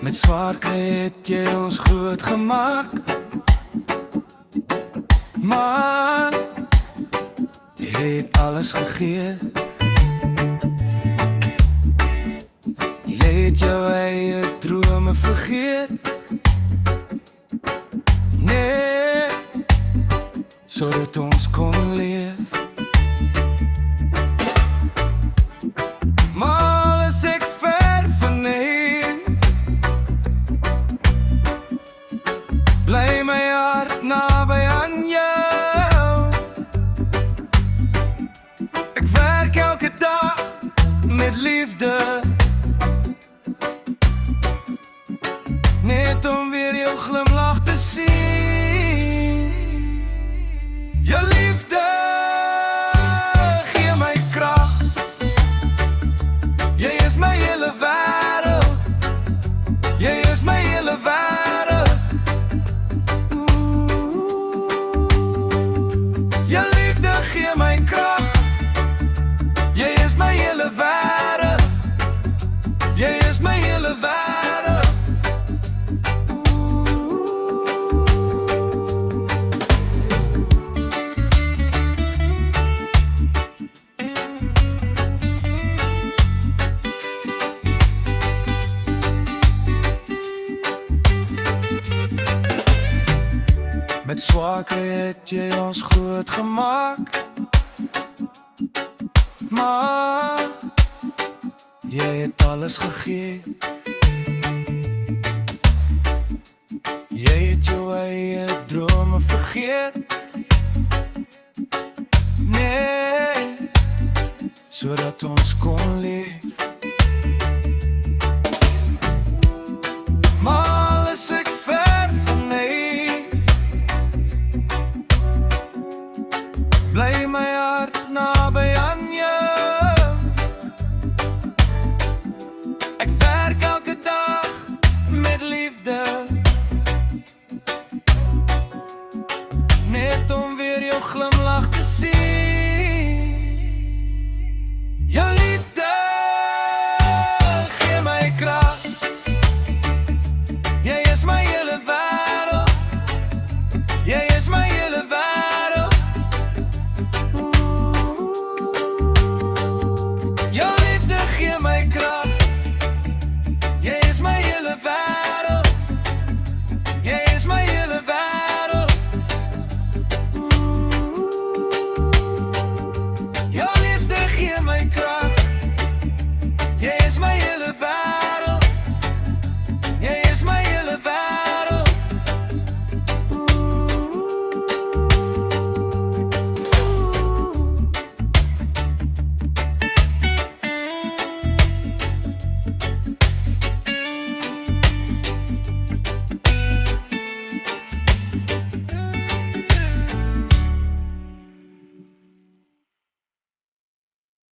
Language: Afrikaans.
Met swaar kry het jy ons groot gemaak, maar jy het alles gegee. Jy het jou eie drome vergeet. Nee, sodat ons kon leef. Maar as ek ver van hier, bly my hart naby aan jou. Ek werk elke dag met liefde, net om weer jou glimlach te sien. Jou liefde gee my krag. Jy is my hele wêreld. Jy is my hele wêreld. Jou liefde gee my krag. Jy is my hele wêreld. Jy is my hele wêreld. Met swaar het jy ons groot gemaak, maar jy het alles gegee. Jy het jou eie drome vergeet. Nee, sodat ons kon leef.